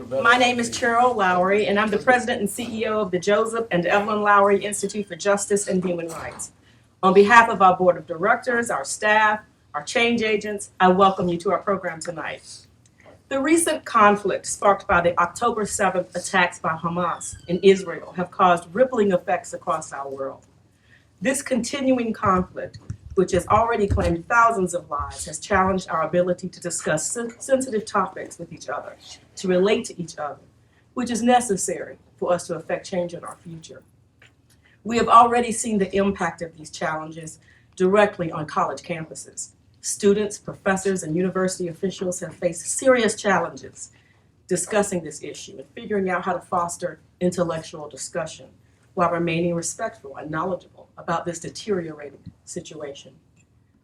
My name is Cheryl Lowery, and I'm the president and CEO of the Joseph and Evelyn Lowery Institute for Justice and Human Rights. On behalf of our board of directors, our staff, our change agents, I welcome you to our program tonight. The recent conflict sparked by the October 7th attacks by Hamas in Israel have caused rippling effects across our world. This continuing conflict, which has already claimed thousands of lives, has challenged our ability to discuss sensitive topics with each other, to relate to each other, which is necessary for us to affect change in our future. We have already seen the impact of these challenges directly on college campuses. Students, professors, and university officials have faced serious challenges discussing this issue and figuring out how to foster intellectual discussion while remaining respectful and knowledgeable about this deteriorating situation.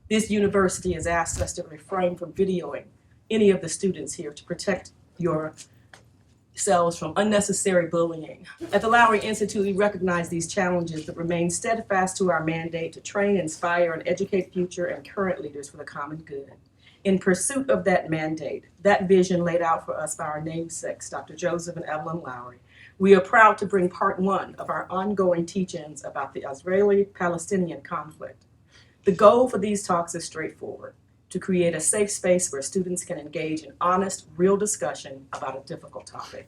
This university has asked us to refrain from videoing any of the students here to protect yourselves from unnecessary bullying. At the Lowery Institute, we recognize these challenges but remain steadfast to our mandate to train, inspire, and educate future and current leaders for the common good. In pursuit of that mandate, that vision laid out for us by our namesakes, Dr. Joseph and Evelyn Lowery, we are proud to bring part one of our ongoing teach-ins about the Israeli-Palestinian conflict. The goal for these talks is straightforward: to create a safe space where students can engage in honest, real discussion about a difficult topic.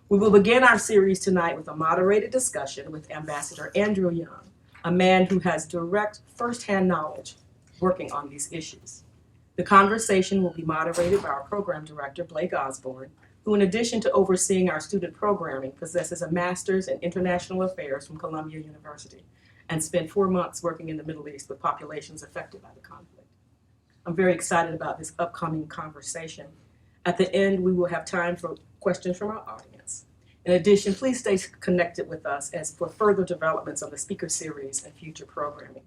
We will begin our series tonight with a moderated discussion with Ambassador Andrew Young, a man who has direct firsthand knowledge working on these issues. The conversation will be moderated by our program director, Blake Osborne, who in addition to overseeing our student programming possesses a master's in international affairs from Columbia University and spent 4 months working in the Middle East with populations affected by the conflict. I'm very excited about this upcoming conversation. At the end, we will have time for questions from our audience. In addition, please stay connected with us as for further developments on the speaker series and future programming.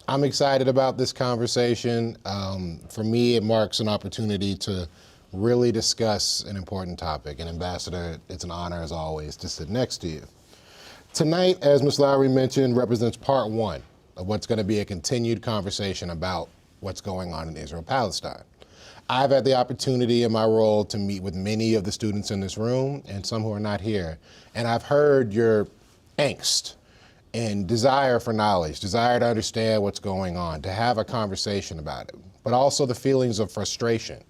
I'm excited about this conversation. For me, it marks an opportunity to really discuss an important topic. And Ambassador, it's an honor as always to sit next to you. Tonight, as Ms. Lowery mentioned, represents part one of what's going to be a continued conversation about what's going on in Israel-Palestine. I've had the opportunity in my role to meet with many of the students in this room and some who are not here. And I've heard your angst and desire for knowledge, desire to understand what's going on, to have a conversation about it, but also the feelings of frustration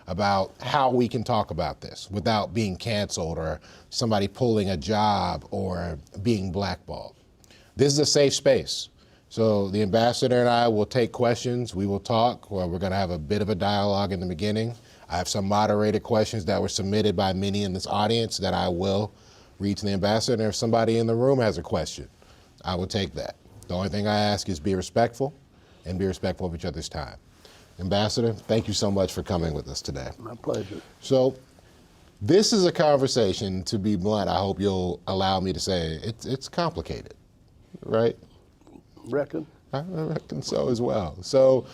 about how we can talk about this without being canceled or somebody pulling a job or being blackballed. This is a safe space. So the ambassador and I will take questions, we will talk, or we're gonna have a bit of a dialogue in the beginning. I have some moderated questions that were submitted by many in this audience that I will read to the ambassador. And if somebody in the room has a question, I will take that. The only thing I ask is be respectful and be respectful of each other's time. Ambassador, thank you so much for coming with us today. My pleasure. So this is a conversation, to be blunt, I hope you'll allow me to say, it's complicated, right? Reckon? I reckon so as well. So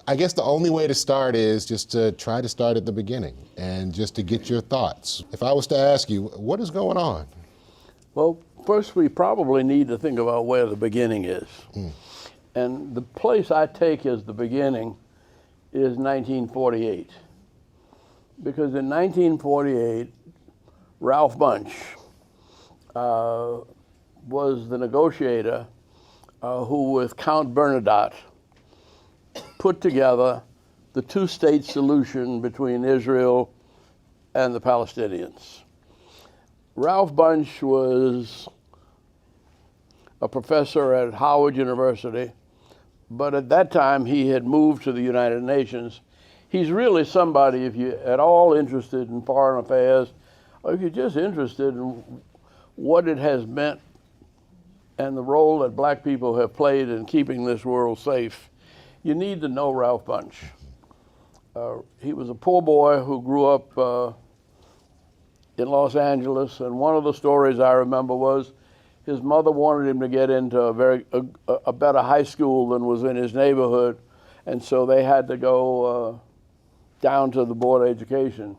I guess the only way to start is just to try to start at the beginning and just to get your thoughts. If I was to ask you, what is going on? Well, first we probably need to think about where the beginning is. And the place I take as the beginning is 1948. Because in 1948, Ralph Bunche was the negotiator who, with Count Bernadotte, put together the two-state solution between Israel and the Palestinians. Ralph Bunche was a professor at Howard University, but at that time he had moved to the United Nations. He's really somebody, if you're at all interested in foreign affairs, or if you're just interested in what it has meant and the role that black people have played in keeping this world safe, you need to know Ralph Bunche. He was a poor boy who grew up in Los Angeles, and one of the stories I remember was his mother wanted him to get into a better high school than was in his neighborhood, and so they had to go down to the Board of Education.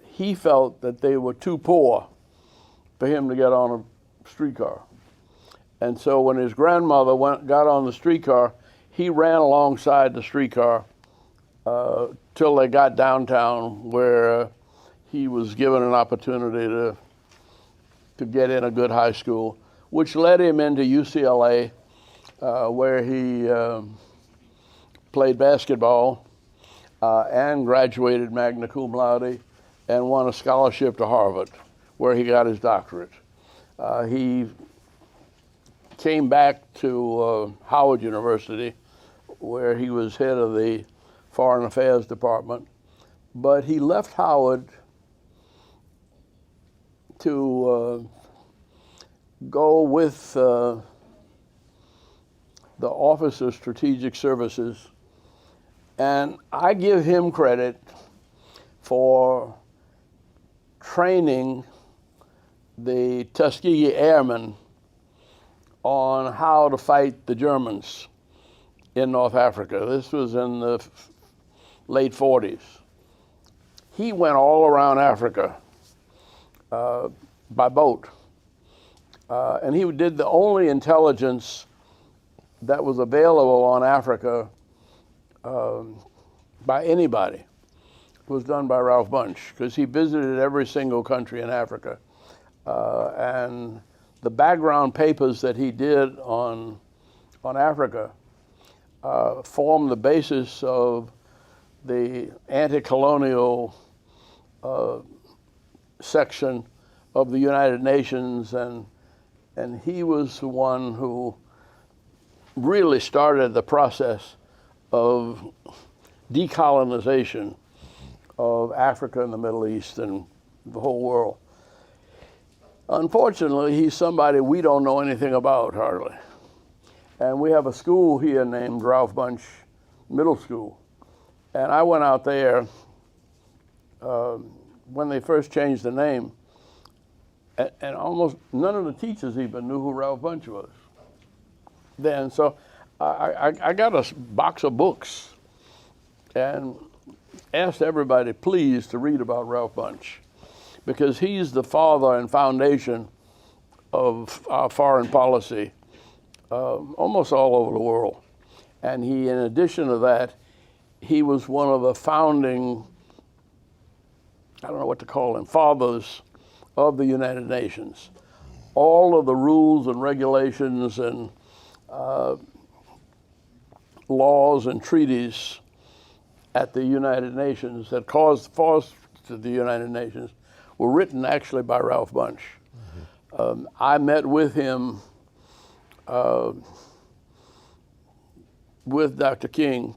He felt that they were too poor for him to get on a streetcar. And so when his grandmother got on the streetcar, he ran alongside the streetcar till they got downtown, where he was given an opportunity to get in a good high school, which led him into UCLA, where he played basketball and graduated magna cum laude and won a scholarship to Harvard, where he got his doctorate. He came back to Howard University, where he was head of the Foreign Affairs Department, but he left Howard to go with the Office of Strategic Services, and I give him credit for training the Tuskegee Airmen on how to fight the Germans in North Africa. This was in the late 40s. He went all around Africa by boat. And he did the only intelligence that was available on Africa by anybody. It was done by Ralph Bunche, because he visited every single country in Africa. And the background papers that he did on Africa formed the basis of the anti-colonial section of the United Nations, and he was the one who really started the process of decolonization of Africa and the Middle East and the whole world. Unfortunately, he's somebody we don't know anything about, hardly. And we have a school here named Ralph Bunche Middle School. And I went out there when they first changed the name, and almost none of the teachers even knew who Ralph Bunche was then. So I got a box of books and asked everybody, please, to read about Ralph Bunche, because he's the father and foundation of our foreign policy almost all over the world. And he, in addition to that, he was one of the founding, I don't know what to call him, fathers of the United Nations. All of the rules and regulations and laws and treaties at the United Nations that caused the United Nations were written actually by Ralph Bunche. Mm-hmm. I met with him, with Dr. King,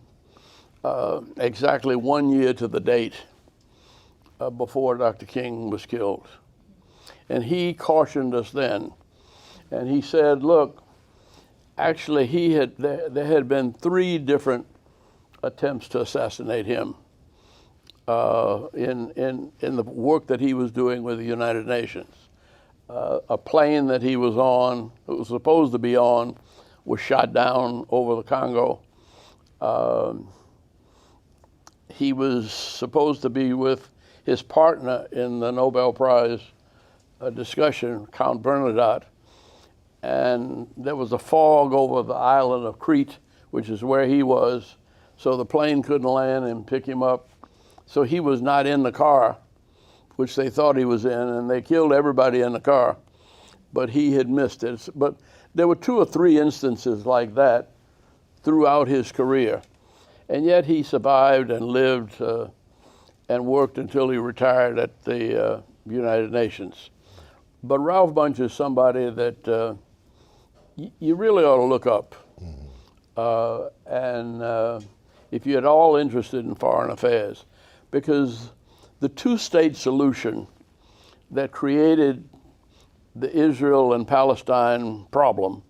exactly 1 year to the date before Dr. King was killed. And he cautioned us then. And he said, look, actually there had been 3 different attempts to assassinate him in the work that he was doing with the United Nations. A plane that he was on, it was supposed to be on, was shot down over the Congo. He was supposed to be with his partner in the Nobel Prize discussion, Count Bernadotte, and there was a fog over the island of Crete, which is where he was, so the plane couldn't land and pick him up. So he was not in the car, which they thought he was in, and they killed everybody in the car, but he had missed it. But there were 2 or 3 instances like that throughout his career, and yet he survived and lived and worked until he retired at the United Nations. But Ralph Bunche is somebody that you really ought to look up. And if you're at all interested in foreign affairs, because the 2-state solution that created the Israel and Palestine problem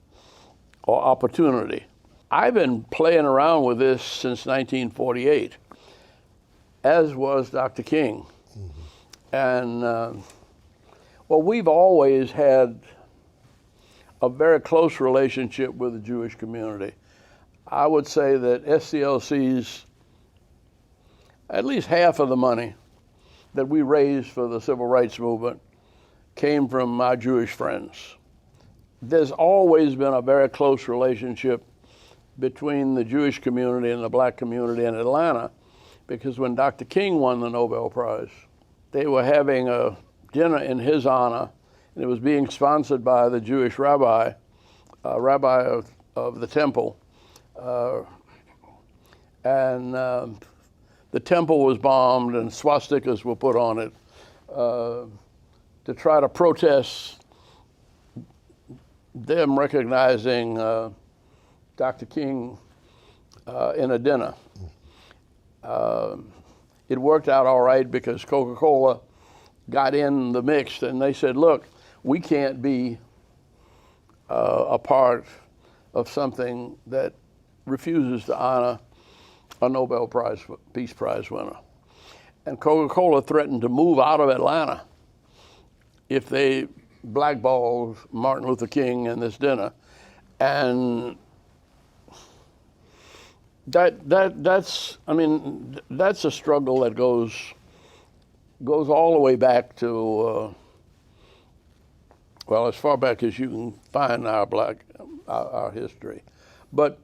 or opportunity, I've been playing around with this since 1948, as was Dr. King. Mm-hmm. And well, we've always had a very close relationship with the Jewish community. I would say that SCLC's, at least half of the money that we raised for the civil rights movement came from my Jewish friends. There's always been a very close relationship between the Jewish community and the black community in Atlanta, because when Dr. King won the Nobel Prize, they were having a dinner in his honor, and it was being sponsored by the Jewish rabbi of the temple. And the temple was bombed and swastikas were put on it to try to protest them recognizing Dr. King in a dinner. It worked out all right because Coca-Cola got in the mix, and they said, look, we can't be a part of something that refuses to honor a Nobel Peace Prize winner. And Coca-Cola threatened to move out of Atlanta if they blackballed Martin Luther King in this dinner. And that's a struggle that goes all the way back to well, as far back as you can find our history. But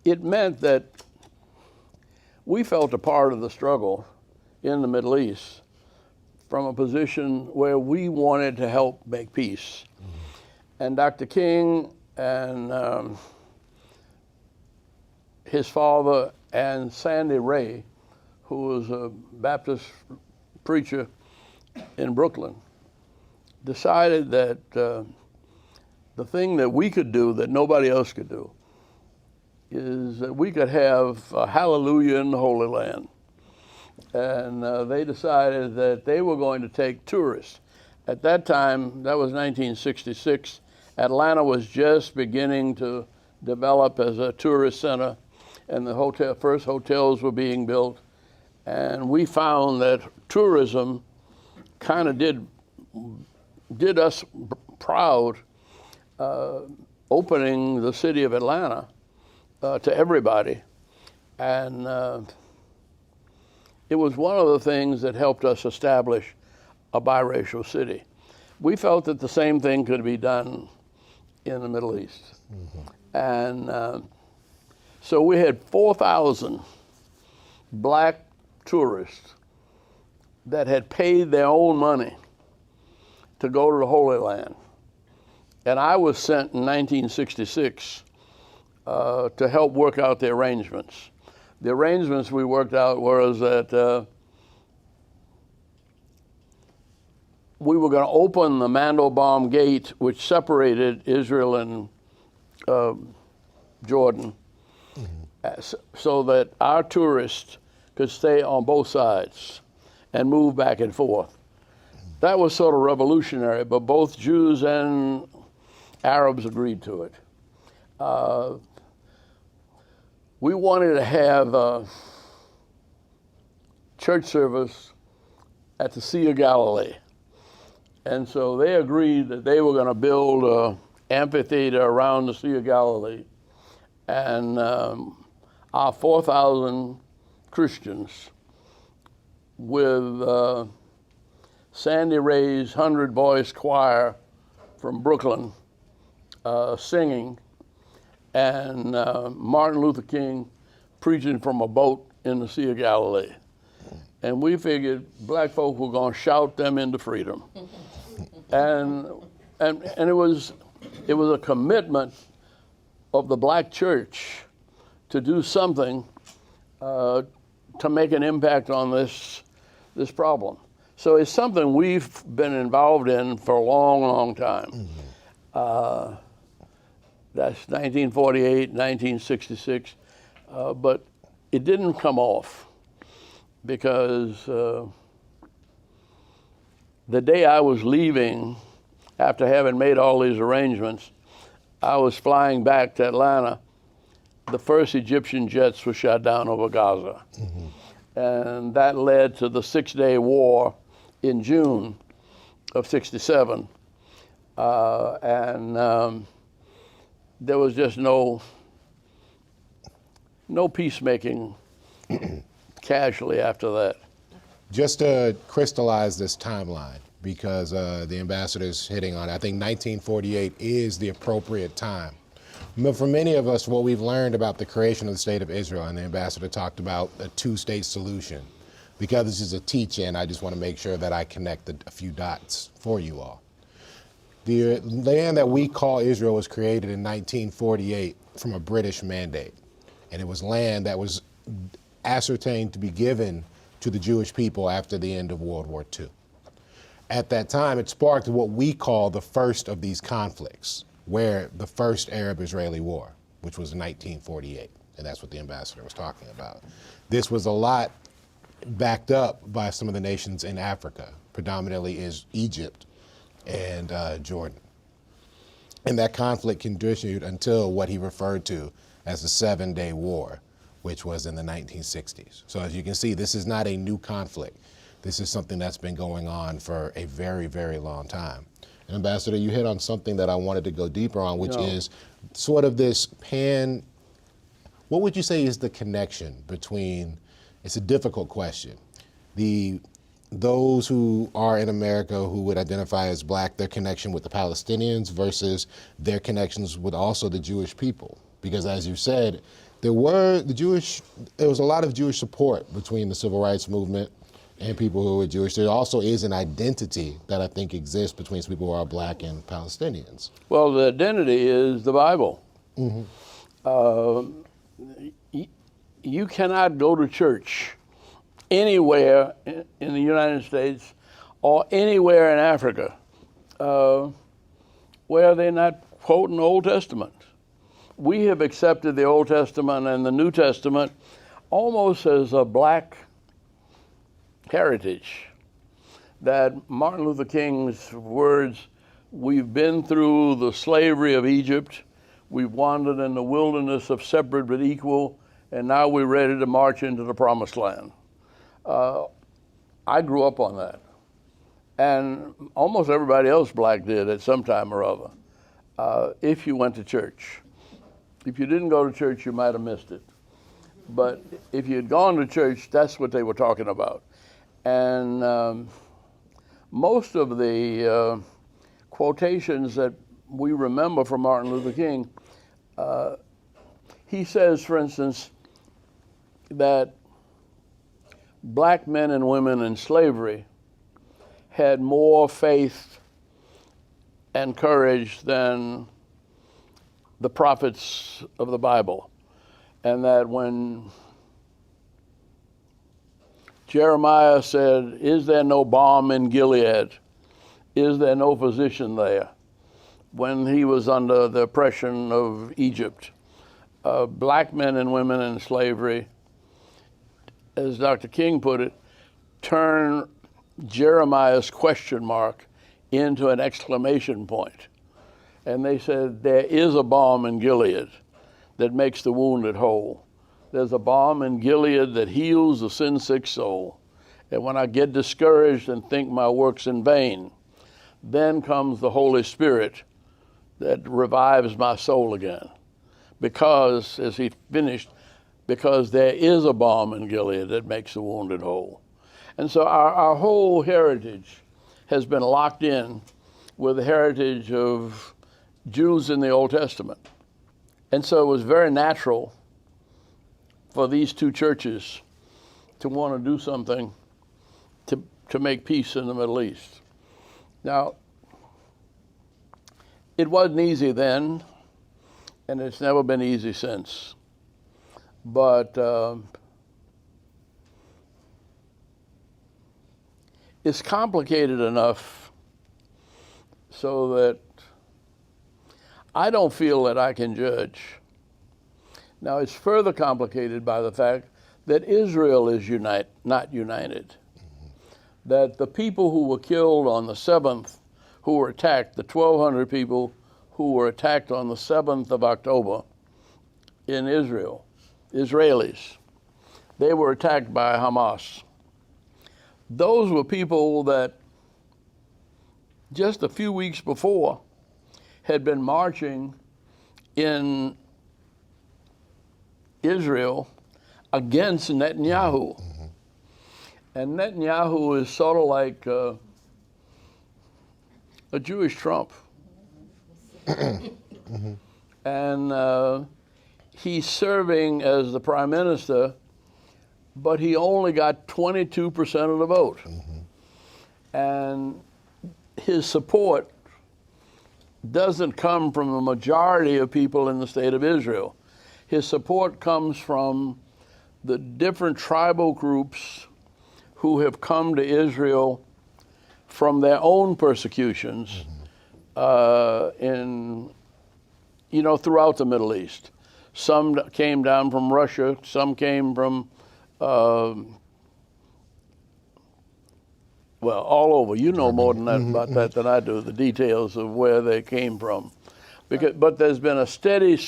it meant that we felt a part of the struggle in the Middle East from a position where we wanted to help make peace. And Dr. King and his father and Sandy Ray, who was a Baptist preacher in Brooklyn, decided that the thing that we could do that nobody else could do is that we could have a hallelujah in the Holy Land. And they decided that they were going to take tourists. At that time, that was 1966, Atlanta was just beginning to develop as a tourist center, and the first hotels were being built. And we found that tourism kind of did us proud, opening the city of Atlanta to everybody. And it was one of the things that helped us establish a biracial city. We felt that the same thing could be done in the Middle East. Mm-hmm. And so we had 4,000 black tourists that had paid their own money to go to the Holy Land. And I was sent in 1966 to help work out the arrangements. The arrangements we worked out was that we were going to open the Mandelbaum Gate, which separated Israel and Jordan, so that our tourists could stay on both sides and move back and forth. That was sort of revolutionary, but both Jews and Arabs agreed to it. We wanted to have a church service at the Sea of Galilee. And so they agreed that they were going to build an amphitheater around the Sea of Galilee. And our 4,000 Christians with Sandy Ray's 100-voice choir from Brooklyn singing, and Martin Luther King preaching from a boat in the Sea of Galilee. And we figured black folk were going to shout them into freedom. And it was a commitment of the black church to do something to make an impact on this problem. So it's something we've been involved in for a long, long time. That's 1948, 1966, but it didn't come off because the day I was leaving, after having made all these arrangements, I was flying back to Atlanta. The first Egyptian jets were shot down over Gaza. Mm-hmm. And that led to the 6-day war in June of '67. There was just no peacemaking casually after that. Just to crystallize this timeline, because the ambassador's hitting on it, I think 1948 is the appropriate time. But for many of us, what we've learned about the creation of the State of Israel, and the ambassador talked about a two-state solution, because this is a teach-in, I just want to make sure that I connect a few dots for you all. The land that we call Israel was created in 1948 from a British mandate. And it was land that was ascertained to be given to the Jewish people after the end of World War II. At that time, it sparked what we call the first of these conflicts, where the first Arab-Israeli War, which was in 1948. And that's what the ambassador was talking about. This was a lot backed up by some of the nations in Africa, predominantly is Egypt and Jordan. And that conflict continued until what he referred to as the 7-Day War, which was in the 1960s. So as you can see, this is not a new conflict. This is something that's been going on for a very, very long time. And Ambassador, you hit on something that I wanted to go deeper on, which is sort of this what would you say is the connection between, it's a difficult question, those who are in America who would identify as black, their connection with the Palestinians versus their connections with also the Jewish people. Because as you said, there was a lot of Jewish support between the civil rights movement and people who are Jewish. There also is an identity that I think exists between people who are black and Palestinians. Well, the identity is the Bible. You cannot go to church anywhere in the United States or anywhere in Africa where they're not quoting the Old Testament. We have accepted the Old Testament and the New Testament almost as a black heritage. That Martin Luther King's words, we've been through the slavery of Egypt, we've wandered in the wilderness of separate but equal, and now we're ready to march into the promised land. I grew up on that. And almost everybody else black did at some time or other, if you went to church. If you didn't go to church, you might have missed it. But if you had gone to church, that's what they were talking about. And most of the quotations that we remember from Martin Luther King, he says, for instance, that black men and women in slavery had more faith and courage than the prophets of the Bible. And that when Jeremiah said, is there no balm in Gilead? Is there no physician there? When he was under the oppression of Egypt, black men and women in slavery, as Dr. King put it, turn Jeremiah's question mark into an exclamation point. And they said, there is a balm in Gilead that makes the wounded whole. There's a balm in Gilead that heals the sin-sick soul. And when I get discouraged and think my work's in vain, then comes the Holy Spirit that revives my soul again. Because, as he finished, because there is a balm in Gilead that makes the wounded whole. And so our whole heritage has been locked in with the heritage of Jews in the Old Testament. And so it was very natural for these two churches to want to do something to make peace in the Middle East. Now, it wasn't easy then, and it's never been easy since. But it's complicated enough so that I don't feel that I can judge. Now, it's further complicated by the fact that Israel is not united. That the people who were killed on the 7th, who were attacked, the 1,200 people who were attacked on the 7th of October in Israel, Israelis, they were attacked by Hamas. Those were people that just a few weeks before had been marching in Israel against Netanyahu. And Netanyahu is sort of like a Jewish Trump. And he's serving as the prime minister but he only got 22% of the vote. And his support doesn't come from the majority of people in the state of Israel. His support comes from the different tribal groups who have come to Israel from their own persecutions throughout the Middle East. Some came down from Russia, some came from, all over. You know more than that about that than I do, the details of where they came from. But there's been a steady,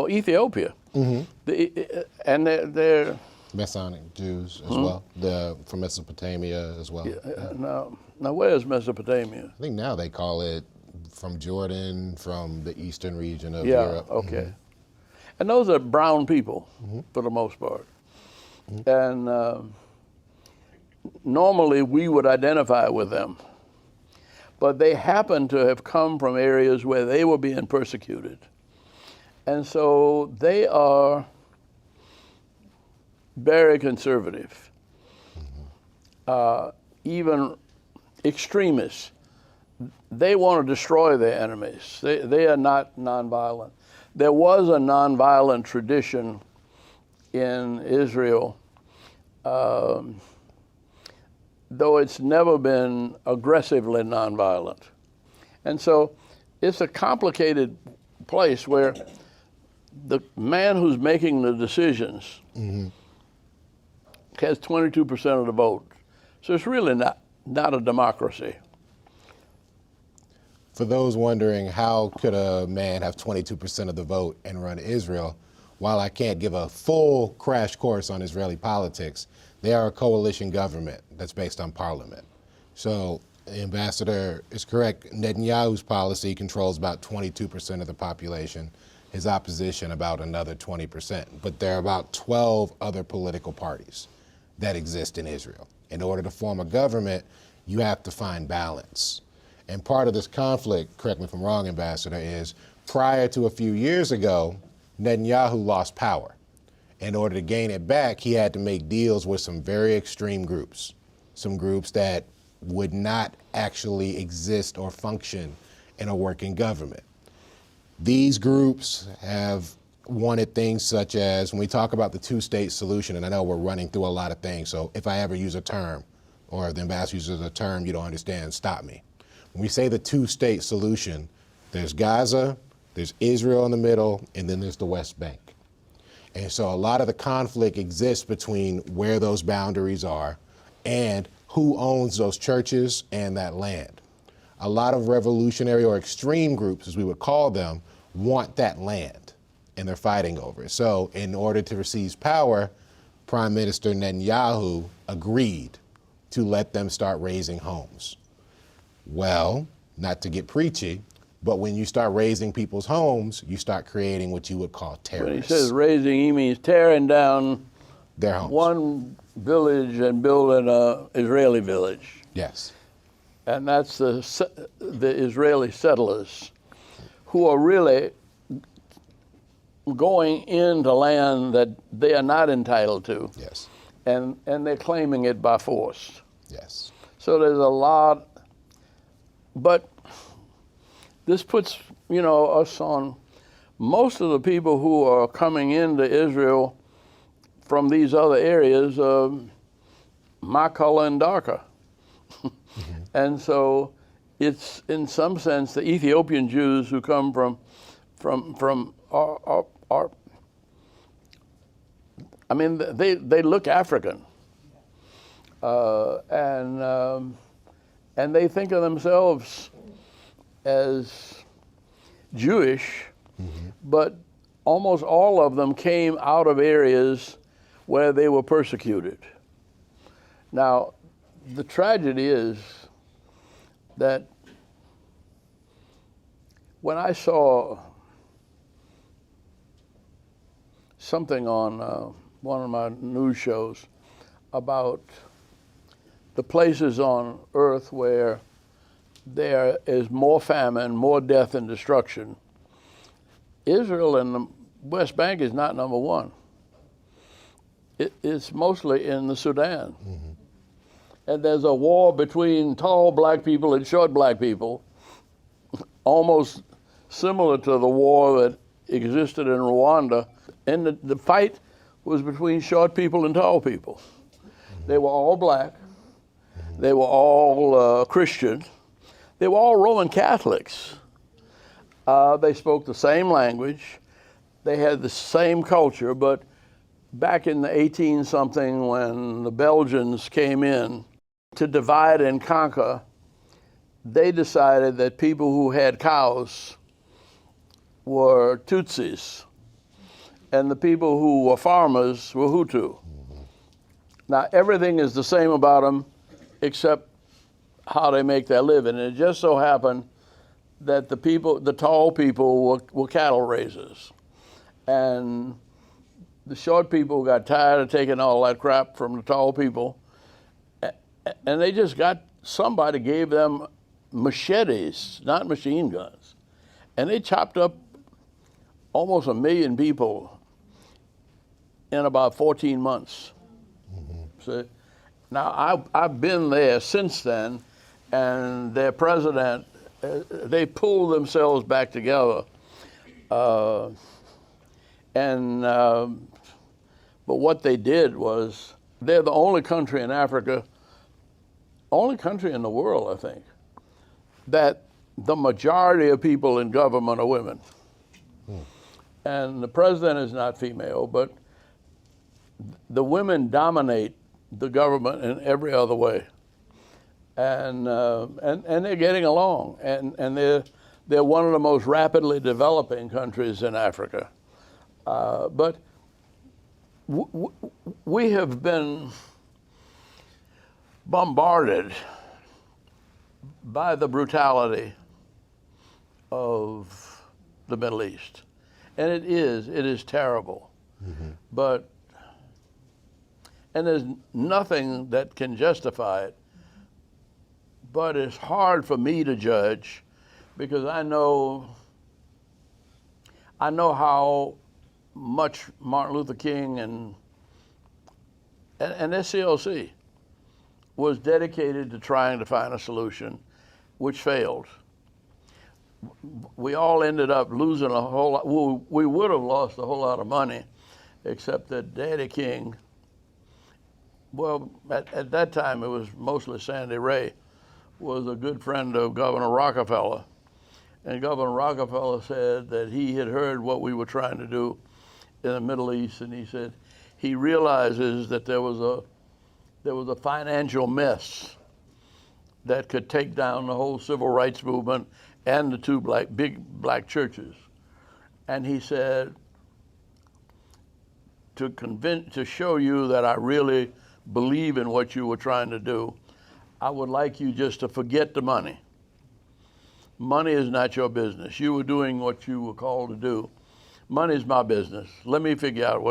Ethiopia. And they're Messianic Jews as well, from Mesopotamia as well. Now where's Mesopotamia? I think now they call it from Jordan, from the eastern region of Yeah, Europe. okay. And those are brown people for the most part. And normally we would identify with them. But they happen to have come from areas where they were being persecuted. And so they are very conservative, even extremists. They want to destroy their enemies. They are not nonviolent. There was a nonviolent tradition in Israel, though it's never been aggressively nonviolent. And so it's a complicated place where the man who's making the decisions has 22% of the vote. So it's really not a democracy. For those wondering, how could a man have 22% of the vote and run Israel? While I can't give a full crash course on Israeli politics, they are a coalition government that's based on parliament. So the ambassador is correct. Netanyahu's policy controls about 22% of the population, his opposition about another 20%. But there are about 12 other political parties that exist in Israel. In order to form a government, you have to find balance. And part of this conflict, correct me if I'm wrong, Ambassador, is prior to a few years ago, Netanyahu lost power. In order to gain it back, he had to make deals with some very extreme groups, some groups that would not actually exist or function in a working government. These groups have wanted things such as, when we talk about the two-state solution, and I know we're running through a lot of things, so if I ever use a term, or if the ambassador uses a term you don't understand, stop me. When we say the two-state solution, there's Gaza, there's Israel in the middle, and then there's the West Bank. And so a lot of the conflict exists between where those boundaries are and who owns those churches and that land. A lot of revolutionary or extreme groups, as we would call them, want that land, and they're fighting over it. So in order to seize power, Prime Minister Netanyahu agreed to let them start raising homes. Well, not to get preachy, but when you start raising people's homes, you start creating what you would call terrorists. When he says raising, he means tearing down their homes. One village and building an Israeli village. Yes. And that's the Israeli settlers who are really going into land that they are not entitled to. Yes. And they're claiming it by force. Yes. So there's a lot, but this puts, us on, most of the people who are coming into Israel from these other areas are my color and darker. And so it's, in some sense, the Ethiopian Jews who come from they look African. And they think of themselves as Jewish, but almost all of them came out of areas where they were persecuted. Now, the tragedy is that when I saw something on one of my news shows about the places on earth where there is more famine, more death and destruction, Israel and the West Bank is not number one. It's mostly in the Sudan. And there's a war between tall black people and short black people, almost similar to the war that existed in Rwanda. And the fight was between short people and tall people. They were all black. They were all Christian. They were all Roman Catholics. They spoke the same language. They had the same culture, but back in the 18-something, when the Belgians came in to divide and conquer, they decided that people who had cows were Tutsis, and the people who were farmers were Hutu. Now, everything is the same about them except how they make their living. And it just so happened that the tall people were cattle raisers. And the short people got tired of taking all that crap from the tall people. And they just somebody gave them machetes, not machine guns. And they chopped up almost 1 million people in about 14 months. So, now, I've been there since then, and their president, they pulled themselves back together. But what they did was, they're the only country in Africa, only country in the world, I think, that the majority of people in government are women. And the president is not female, but the women dominate the government in every other way. And they're getting along, and they're one of the most rapidly developing countries in Africa. But we have been bombarded by the brutality of the Middle East. And it is terrible. And there's nothing that can justify it. But it's hard for me to judge, because I know how much Martin Luther King and SCLC was dedicated to trying to find a solution, which failed. We all ended up losing a whole lot. We would have lost a whole lot of money, except that Daddy King, well, at that time it was mostly Sandy Ray, was a good friend of Governor Rockefeller. And Governor Rockefeller said that he had heard what we were trying to do in the Middle East, and he said he realizes that there was a financial mess that could take down the whole civil rights movement and the two big black churches. And he said, to show you that I really believe in what you were trying to do, I would like you just to forget the money. Money is not your business. You were doing what you were called to do. Money is my business. Let me figure out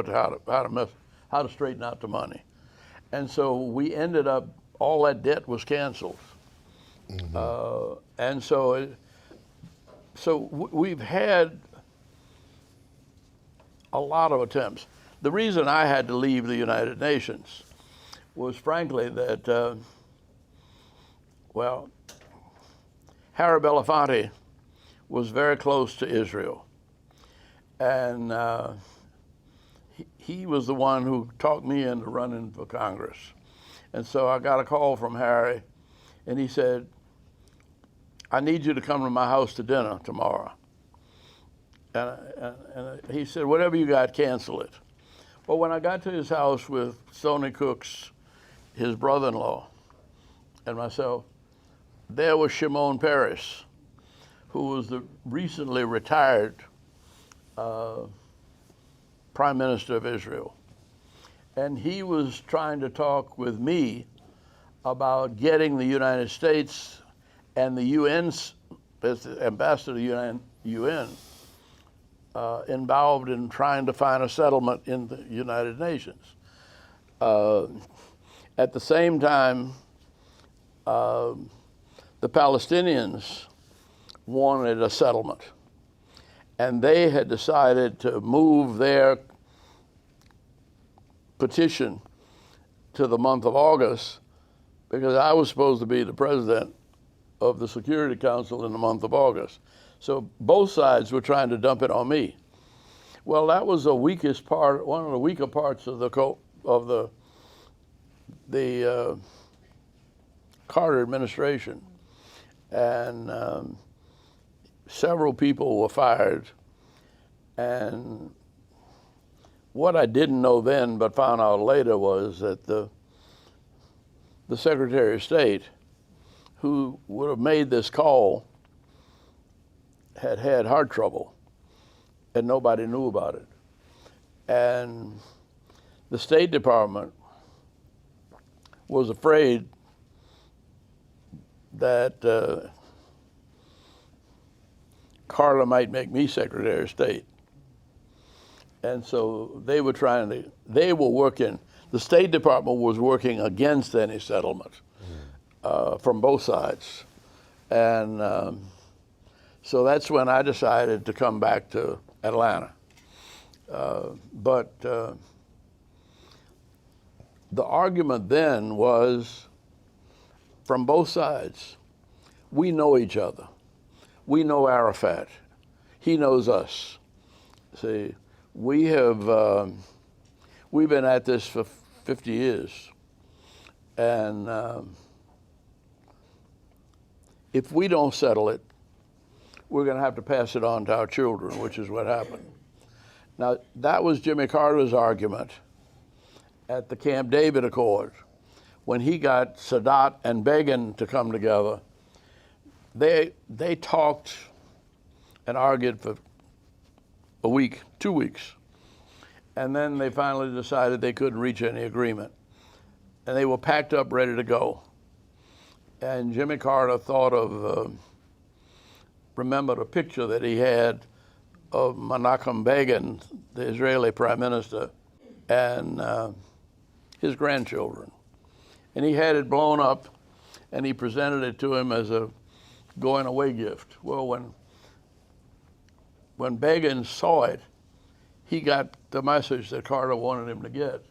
how to straighten out the money. And so we ended up, all that debt was canceled. And so we've had a lot of attempts. The reason I had to leave the United Nations was frankly that, Harry Belafonte was very close to Israel. And he was the one who talked me into running for Congress. And so I got a call from Harry, and he said, I need you to come to my house to dinner tomorrow. And he said, whatever you got, cancel it. Well, when I got to his house with Stony Cooks, his brother-in-law, and myself, there was Shimon Peres, who was the recently retired Prime Minister of Israel. And he was trying to talk with me about getting the United States and the UN's, as the ambassador to the UN, involved in trying to find a settlement in the United Nations. At the same time, the Palestinians wanted a settlement, and they had decided to move their petition to the month of August because I was supposed to be the president of the Security Council in the month of August. So both sides were trying to dump it on me. Well, that was the weakest part, one of the weaker parts of the Carter administration, and several people were fired. And what I didn't know then, but found out later, was that the Secretary of State, who would have made this call, had heart trouble, and nobody knew about it. And the State Department was afraid that Carter might make me Secretary of State. And so they were working, the State Department was working against any settlement from both sides. And so that's when I decided to come back to Atlanta. But the argument then was from both sides. We know each other. We know Arafat. He knows us. See, we've been at this for 50 years. And if we don't settle it, we're going to have to pass it on to our children, which is what happened. Now, that was Jimmy Carter's argument at the Camp David Accord. When he got Sadat and Begin to come together, they talked and argued for a week, 2 weeks. And then they finally decided they couldn't reach any agreement. And they were packed up, ready to go. And Jimmy Carter thought of, remembered a picture that he had of Menachem Begin, the Israeli prime minister, and his grandchildren. And he had it blown up, and he presented it to him as a going away gift. Well, when Begin saw it, he got the message that Carter wanted him to get,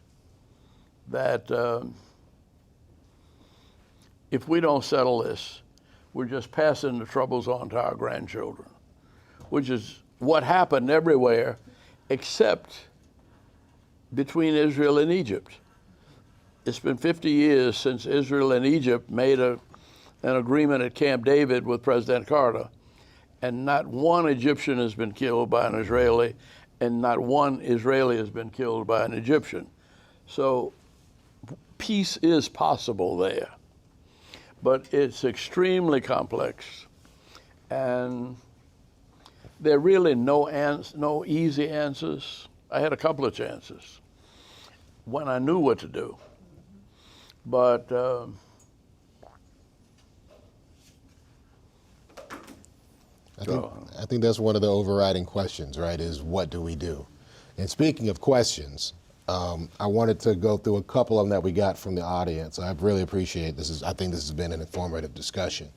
that if we don't settle this, we're just passing the troubles on to our grandchildren, which is what happened everywhere except between Israel and Egypt. It's been 50 years since Israel and Egypt made an agreement at Camp David with President Carter, and not one Egyptian has been killed by an Israeli, and not one Israeli has been killed by an Egyptian. So peace is possible there, but it's extremely complex, and there are really no easy answers. I had a couple of chances when I knew what to do, but I think that's one of the overriding questions, right, is what do we do? And speaking of questions, I wanted to go through a couple of them that we got from the audience. I really appreciate this. I think this has been an informative discussion.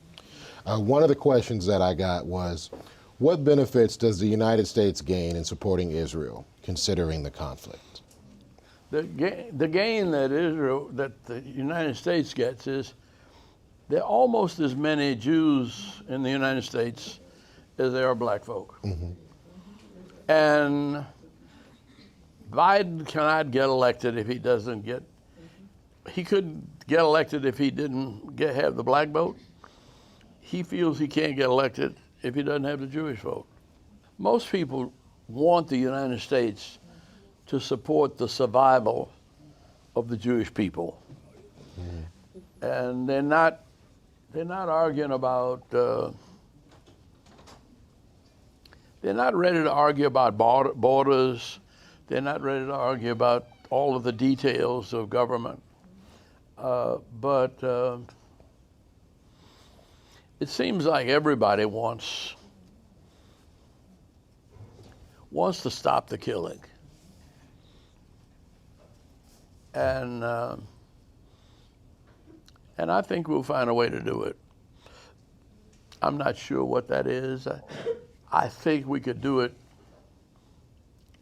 One of the questions that I got was, what benefits does the United States gain in supporting Israel, considering the conflict? The gain that the United States gets is there are almost as many Jews in the United States as there are black folk. Mm-hmm. And Biden cannot get elected if he doesn't get, he couldn't get elected if he didn't have the black vote. He feels he can't get elected if he doesn't have the Jewish vote. Most people want the United States to support the survival of the Jewish people. Mm-hmm. And they're not arguing about, they're not ready to argue about borders. They're not ready to argue about all of the details of government. But it seems like everybody wants to stop the killing. And I think we'll find a way to do it. I'm not sure what that is. I think we could do it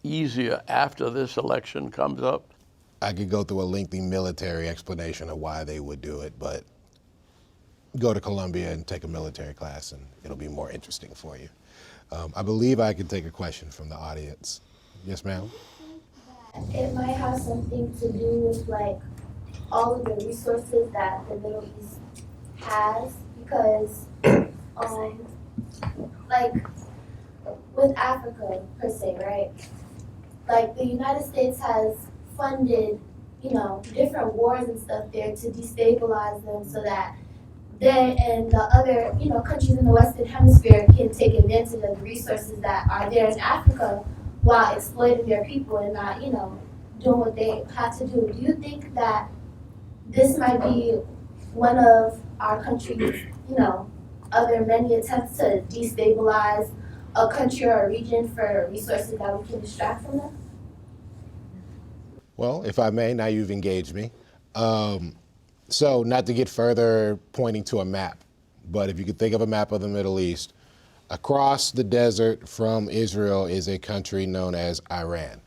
easier after this election comes up. I could go through a lengthy military explanation of why they would do it, but go to Columbia and take a military class and it'll be more interesting for you. I believe I can take a question from the audience. Yes, ma'am? It might have something to do with like all of the resources that the Middle East has, because like with Africa per se, right? Like the United States has funded, different wars and stuff there to destabilize them so that they and the other, countries in the Western Hemisphere can take advantage of the resources that are there in Africa while exploiting their people and not, doing what they have to do. Do you think that this might be one of our country's, other many attempts to destabilize a country or a region for resources that we can extract from them? Well, if I may, now you've engaged me. So not to get further pointing to a map, but if you could think of a map of the Middle East, across the desert from Israel is a country known as Iran,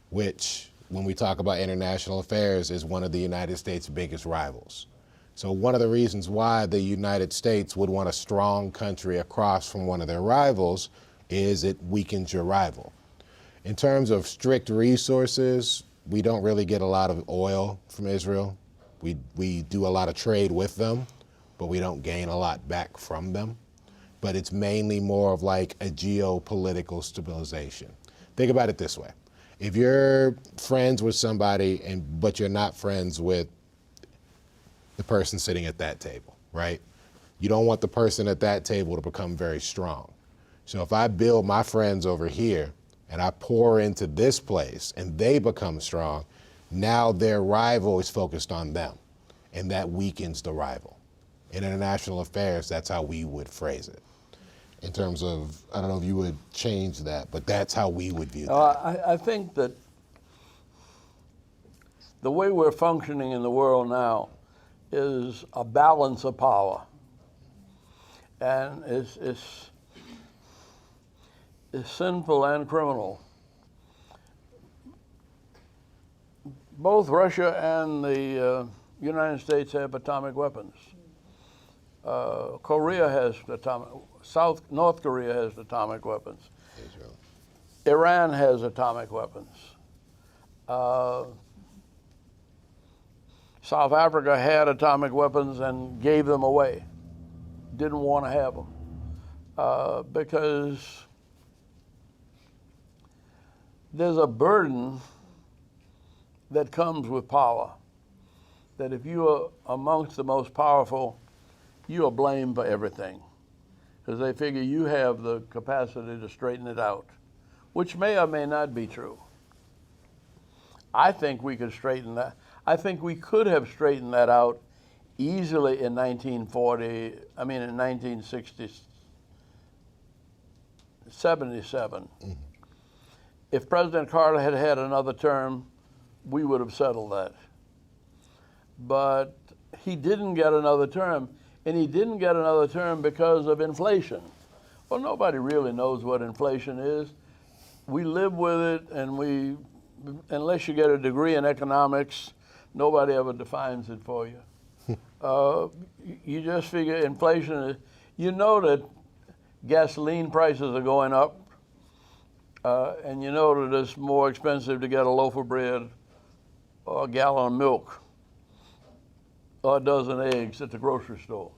which, when we talk about international affairs, is one of the United States' biggest rivals. So one of the reasons why the United States would want a strong country across from one of their rivals is it weakens your rival. In terms of strict resources, we don't really get a lot of oil from Israel. We do a lot of trade with them, but we don't gain a lot back from them. But it's mainly more of like a geopolitical stabilization. Think about it this way. If you're friends with somebody but you're not friends with the person sitting at that table, right? You don't want the person at that table to become very strong. So if I build my friends over here and I pour into this place and they become strong, now their rival is focused on them, and that weakens the rival. In international affairs, that's how we would phrase it. In terms of, I don't know if you would change that, but that's how we would view that. I think that the way we're functioning in the world now is a balance of power. And it's sinful and criminal. Both Russia and the United States have atomic weapons. Korea has North Korea has atomic weapons. Israel. Iran has atomic weapons. South Africa had atomic weapons and gave them away. Didn't want to have them because there's a burden that comes with power, that if you are amongst the most powerful, you are blamed for everything, because they figure you have the capacity to straighten it out, which may or may not be true. I think we could straighten that. I think we could have straightened that out easily in 1977. Mm-hmm. If President Carter had had another term, we would have settled that. But he didn't get another term, and he didn't get another term because of inflation. Well, nobody really knows what inflation is. We live with it, and unless you get a degree in economics, nobody ever defines it for you. You just figure inflation is, that gasoline prices are going up, and you know that it's more expensive to get a loaf of bread or a gallon of milk or a dozen eggs at the grocery store.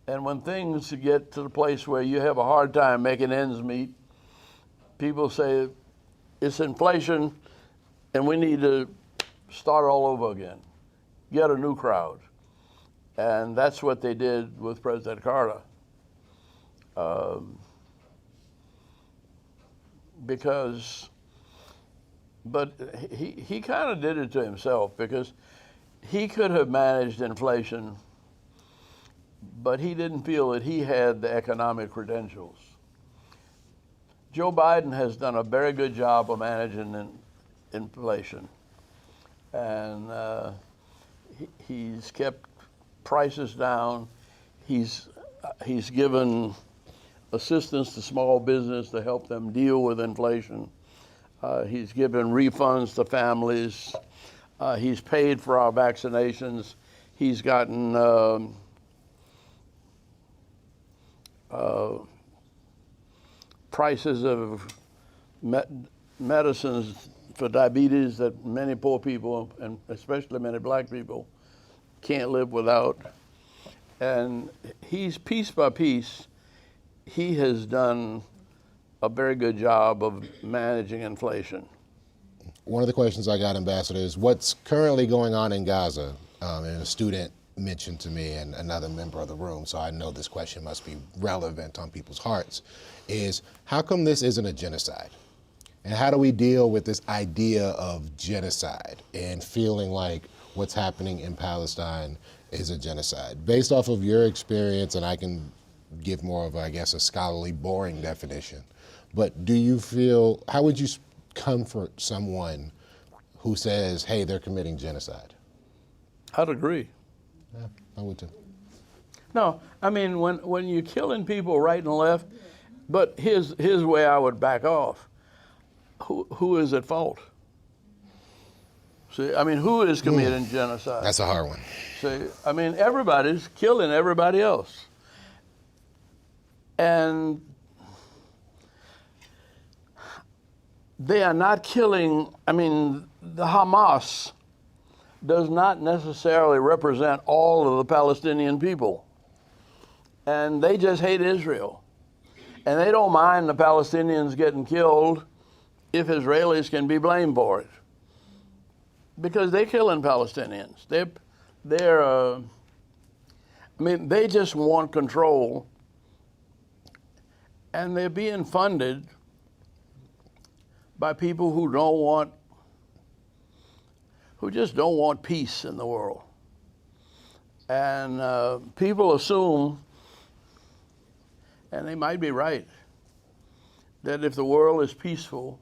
And when things get to the place where you have a hard time making ends meet, people say it's inflation and we need to start all over again, get a new crowd. And that's what they did with President Carter. But he kind of did it to himself, because he could have managed inflation, but he didn't feel that he had the economic credentials. Joe Biden has done a very good job of managing inflation, and he's kept prices down. He's given assistance to small business to help them deal with inflation. He's given refunds to families. He's paid for our vaccinations. He's gotten prices of medicines for diabetes that many poor people, and especially many black people, can't live without. And he's, piece by piece, he has done a very good job of managing inflation. One of the questions I got, Ambassador, is what's currently going on in Gaza? And a student mentioned to me, and another member of the room, so I know this question must be relevant on people's hearts, is how come this isn't a genocide? And how do we deal with this idea of genocide and feeling like what's happening in Palestine is a genocide? Based off of your experience, and I can give more of, I guess, a scholarly, boring definition, but do you feel, how would you comfort someone who says, hey, they're committing genocide? I'd agree. Yeah, I would too. No, I mean, when you're killing people right and left, but here's where I would back off. Who is at fault? See, I mean, who is committing genocide? That's a hard one. See, I mean, everybody's killing everybody else. And they are not killing, I mean, the Hamas does not necessarily represent all of the Palestinian people. And they just hate Israel. And they don't mind the Palestinians getting killed if Israelis can be blamed for it. Because they're killing Palestinians. I mean, they just want control. And they're being funded by people who just don't want peace in the world. And people assume, and they might be right, that if the world is peaceful,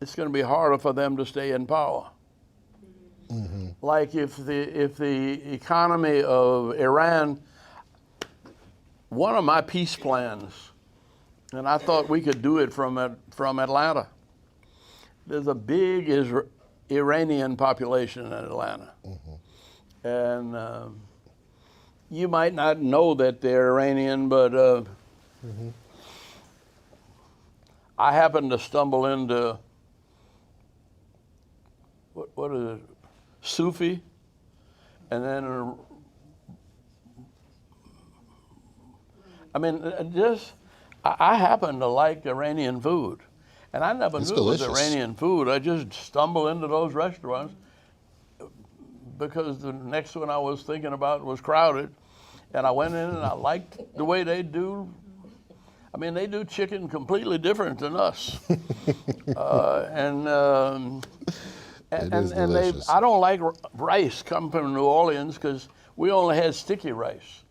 it's going to be harder for them to stay in power. Mm-hmm. Like if the economy of Iran, one of my peace plans, and I thought we could do it from Atlanta. There's a big Iranian population in Atlanta. Mm-hmm. And you might not know that they're Iranian, but I happened to stumble into, what is it, Sufi, and then, I mean, I happen to like Iranian food. And I never knew it was Iranian food. I just stumbled into those restaurants because the next one I was thinking about was crowded. And I went in and I liked the way they do. I mean, they do chicken completely different than us. And I don't like rice come from New Orleans because we only had sticky rice.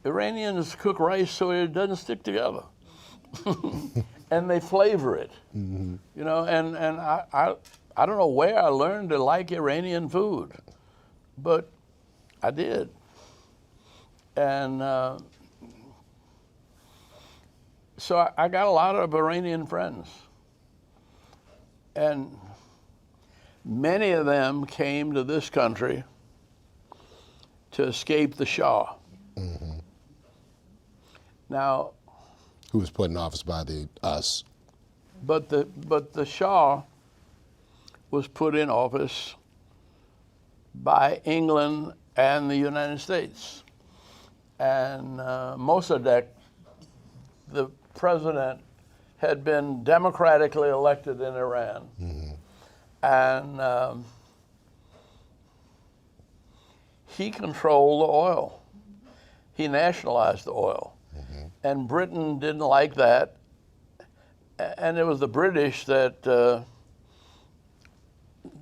Iranians cook rice so it doesn't stick together. And they flavor it, you know, and I don't know where I learned to like Iranian food, but I did. And so I got a lot of Iranian friends. And many of them came to this country to escape the Shah. Mm-hmm. Now, who was put in office by us. But the Shah was put in office by England and the United States. And Mossadegh, the president, had been democratically elected in Iran. Mm-hmm. And he controlled the oil. He nationalized the oil. And Britain didn't like that. And it was the British that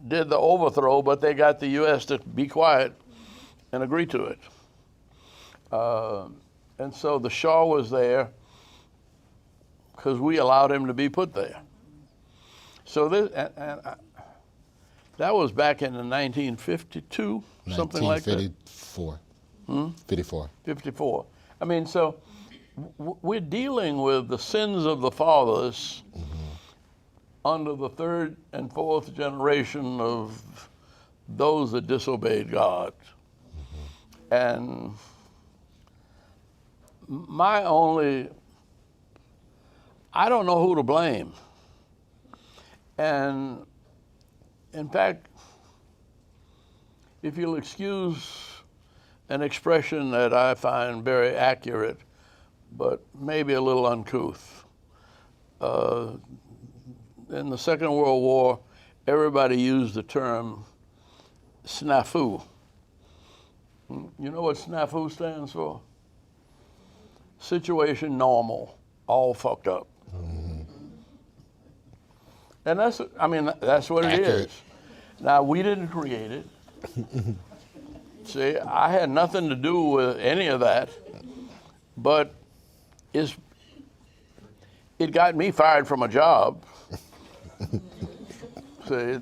did the overthrow, but they got the U.S. to be quiet and agree to it. And so the Shah was there because we allowed him to be put there. So this, that was back in 1952, something like that. 1954. 54. 54. I mean, so we're dealing with the sins of the fathers under the third and fourth generation of those that disobeyed God. And I don't know who to blame. And in fact, if you'll excuse an expression that I find very accurate, but maybe a little uncouth. In the Second World War, everybody used the term snafu. You know what snafu stands for? Situation normal, all fucked up. And that's what it is. Now, we didn't create it. See, I had nothing to do with any of that, but it got me fired from a job. See,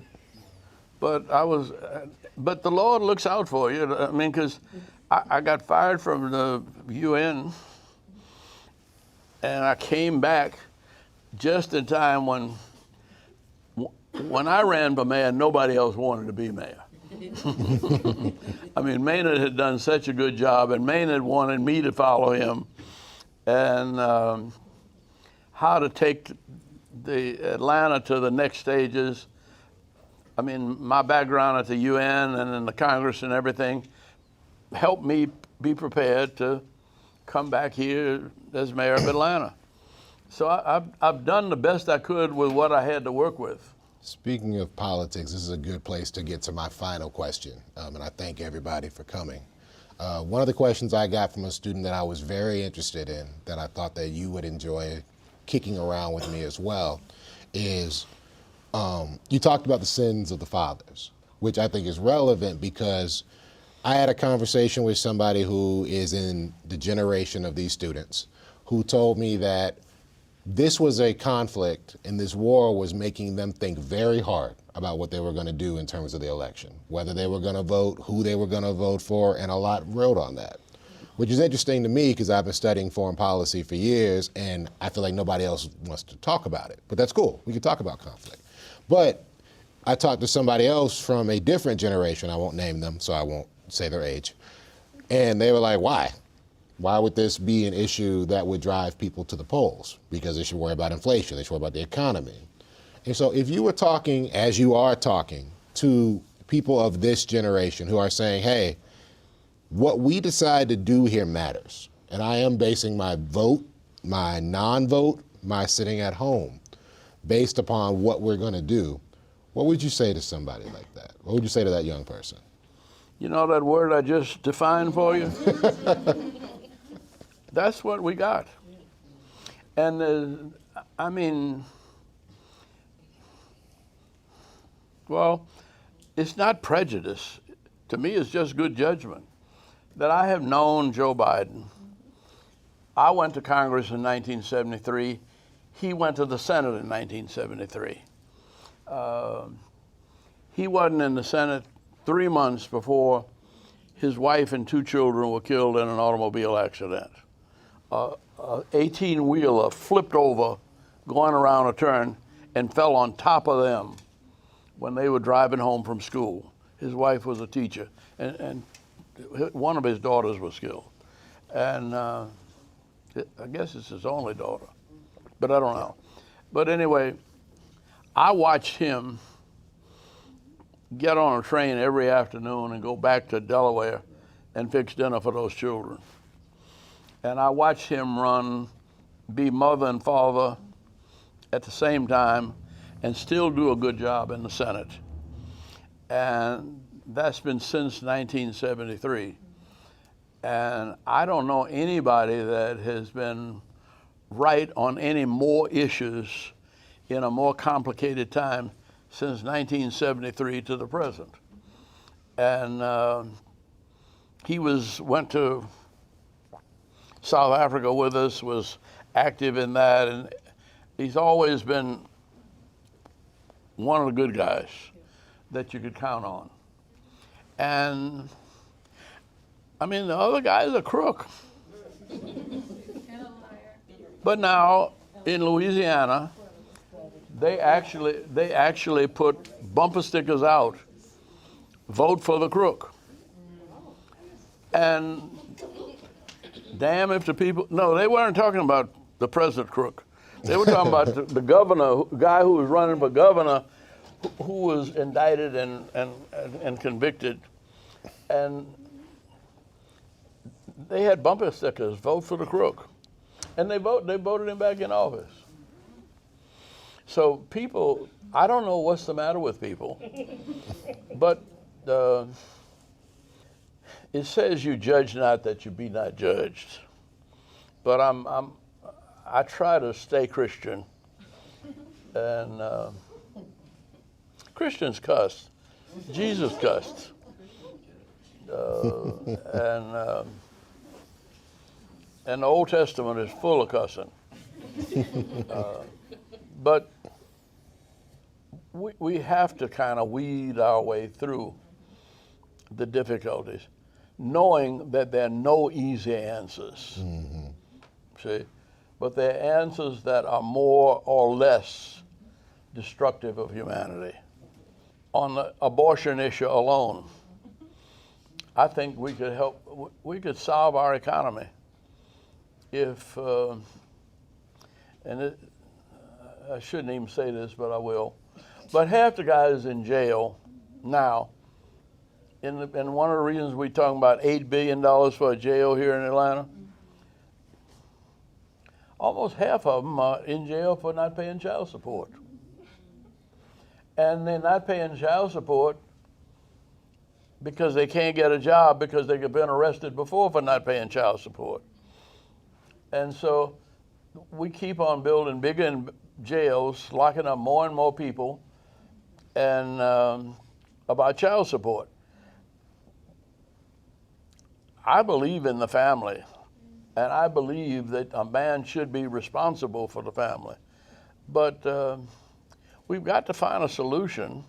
but the Lord looks out for you. I mean, because I got fired from the UN, and I came back just in time when I ran for mayor, nobody else wanted to be mayor. I mean, Maynard had done such a good job, and Maynard wanted me to follow him, and how to take the Atlanta to the next stages. I mean, my background at the UN and in the Congress and everything helped me be prepared to come back here as mayor of Atlanta. So I've done the best I could with what I had to work with. Speaking of politics, this is a good place to get to my final question, and I thank everybody for coming. One of the questions I got from a student that I was very interested in, that I thought that you would enjoy kicking around with me as well, is you talked about the sins of the fathers, which I think is relevant because I had a conversation with somebody who is in the generation of these students who told me that this was a conflict and this war was making them think very hard about what they were going to do in terms of the election, whether they were going to vote, who they were going to vote for, and a lot wrote on that, which is interesting to me because I've been studying foreign policy for years and I feel like nobody else wants to talk about it. But that's cool. We can talk about conflict. But I talked to somebody else from a different generation. I won't name them, so I won't say their age. And they were like, why? Why would this be an issue that would drive people to the polls? Because they should worry about inflation, they should worry about the economy. And so if you were talking, as you are talking, to people of this generation who are saying, hey, what we decide to do here matters. And I am basing my vote, my non-vote, my sitting at home, based upon what we're gonna do. What would you say to somebody like that? What would you say to that young person? You know that word I just defined for you? That's what we got. And I mean, well, it's not prejudice. To me, it's just good judgment. That I have known Joe Biden. I went to Congress in 1973. He went to the Senate in 1973. He wasn't in the Senate 3 months before his wife and 2 children were killed in an automobile accident. 18-wheeler flipped over going around a turn and fell on top of them when they were driving home from school. His wife was a teacher, and one of his daughters was killed. And I guess it's his only daughter, but I don't know. But anyway, I watched him get on a train every afternoon and go back to Delaware and fix dinner for those children. And I watched him be mother and father at the same time and still do a good job in the Senate. And that's been since 1973. And I don't know anybody that has been right on any more issues in a more complicated time since 1973 to the present. And he went to South Africa with us, was active in that, and he's always been one of the good guys that you could count on. And I mean, the other guy is a crook. But now in Louisiana, They actually put bumper stickers out, vote for the crook. And damn if the people, no, they weren't talking about the president crook. They were talking about the governor, guy who was running for governor, who was indicted and convicted. And they had bumper stickers, vote for the crook. And they voted him back in office. So people, I don't know what's the matter with people, but it says you judge not that you be not judged. But I try to stay Christian, and Christians cuss. Jesus cussed, and the Old Testament is full of cussing. But we have to kind of weed our way through the difficulties, knowing that there are no easy answers. Mm-hmm. See? But there are answers that are more or less destructive of humanity. On the abortion issue alone, I think we could solve our economy if, I shouldn't even say this, but I will. But half the guys in jail now, and one of the reasons we're talking about $8 billion for a jail here in Atlanta, almost half of them are in jail for not paying child support. And they're not paying child support because they can't get a job because they've been arrested before for not paying child support. And so we keep on building bigger jails, locking up more and more people, and about child support. I believe in the family, and I believe that a man should be responsible for the family. But we've got to find a solution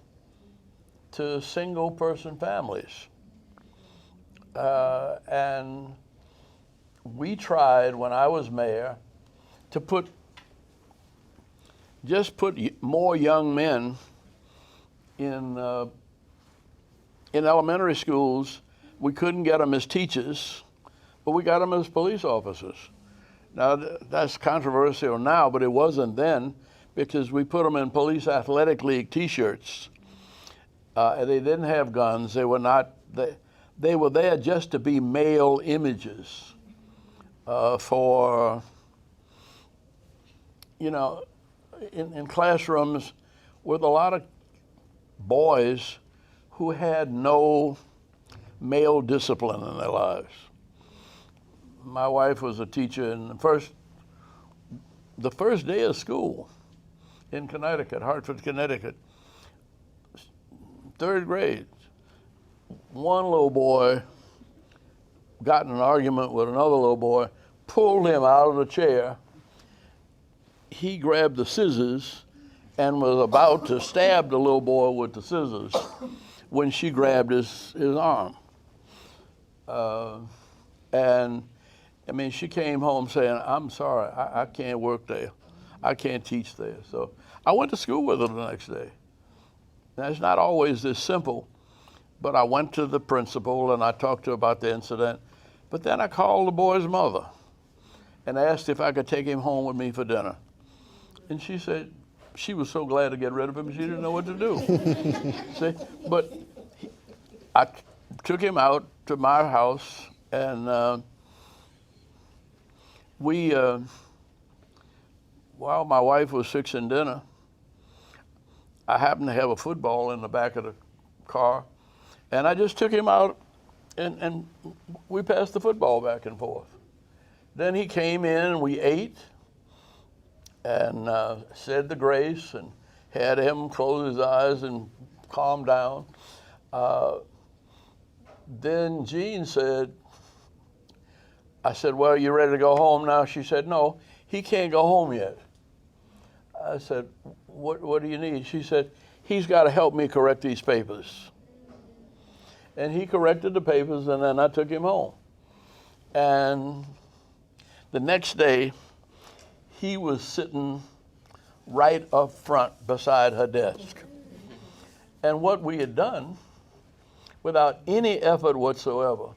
to single-person families. And we tried, when I was mayor, to put more young men in elementary schools. We couldn't get them as teachers, but we got them as police officers. Now, that's controversial now, but it wasn't then, because we put them in police athletic league T-shirts. They didn't have guns. They were not. They were there just to be male images for, in classrooms with a lot of boys who had no male discipline in their lives. My wife was a teacher, and the first day of school in Connecticut, Hartford, Connecticut, third grade, one little boy got in an argument with another little boy, pulled him out of the chair. He grabbed the scissors and was about to stab the little boy with the scissors when she grabbed his arm. And I mean, she came home saying, "I'm sorry, I can't work there. I can't teach there." So I went to school with her the next day. Now, it's not always this simple, but I went to the principal and I talked to her about the incident. But then I called the boy's mother and asked if I could take him home with me for dinner. And she said she was so glad to get rid of him, she didn't know what to do. See? But I took him out to my house, and while my wife was fixing dinner, I happened to have a football in the back of the car, and I just took him out, and we passed the football back and forth. Then he came in, and we ate, and said the grace, and had him close his eyes and calm down. Then Jean said, I said, "Well, you ready to go home now?" She said, "No, he can't go home yet." I said, what do you need? She said, "He's got to help me correct these papers." And he corrected the papers, and then I took him home. And the next day, he was sitting right up front beside her desk. And what we had done, without any effort whatsoever,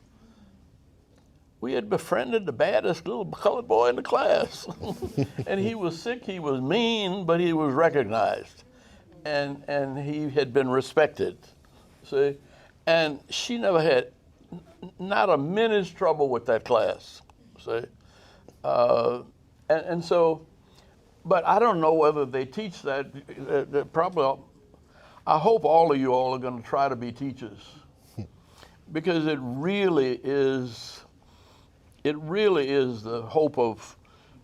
we had befriended the baddest little colored boy in the class. And he was sick, he was mean, but he was recognized. And he had been respected, see? And she never had not a minute's trouble with that class, see? And so, but I don't know whether they teach that probably, I hope all of you all are going to try to be teachers, because it really is the hope of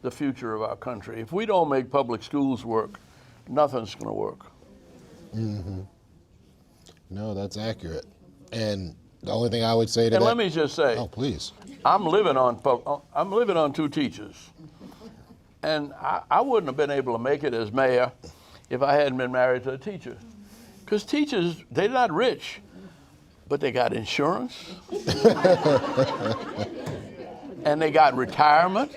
the future of our country. If we don't make public schools work, nothing's going to work. Mm-hmm. No, that's accurate. And the only thing I would say to And that, let me just say, oh, please. I'm living on two teachers. And I wouldn't have been able to make it as mayor if I hadn't been married to a teacher. Because teachers, they're not rich, but they got insurance. And they got retirement.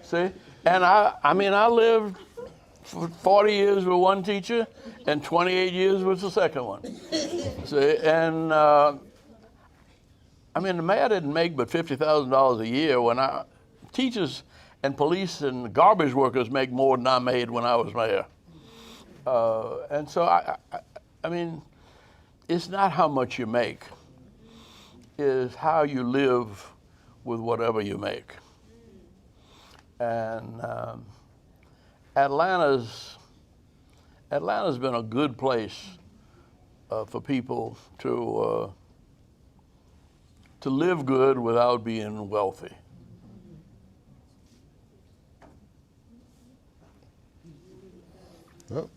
See? And I lived for 40 years with one teacher and 28 years with the second one. See? And the mayor didn't make but $50,000 a year teachers and police and garbage workers make more than I made when I was mayor. And so, I mean, it's not how much you make, it's how you live with whatever you make. And Atlanta's been a good place for people to live good without being wealthy. Well,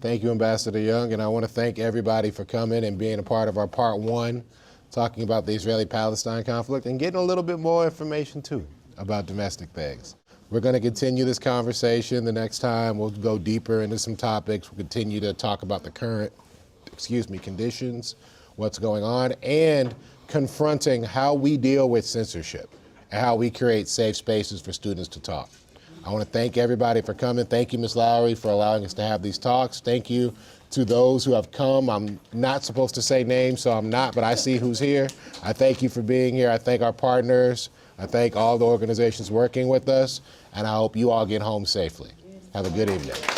thank you, Ambassador Young, and I want to thank everybody for coming and being a part of our part one, talking about the Israeli-Palestine conflict and getting a little bit more information too about domestic things. We're going to continue this conversation. The next time we'll go deeper into some topics. We'll continue to talk about the current, conditions, what's going on, and confronting how we deal with censorship and how we create safe spaces for students to talk. I want to thank everybody for coming. Thank you, Ms. Lowery, for allowing us to have these talks. Thank you to those who have come. I'm not supposed to say names, so I'm not, but I see who's here. I thank you for being here. I thank our partners. I thank all the organizations working with us, and I hope you all get home safely. Have a good evening.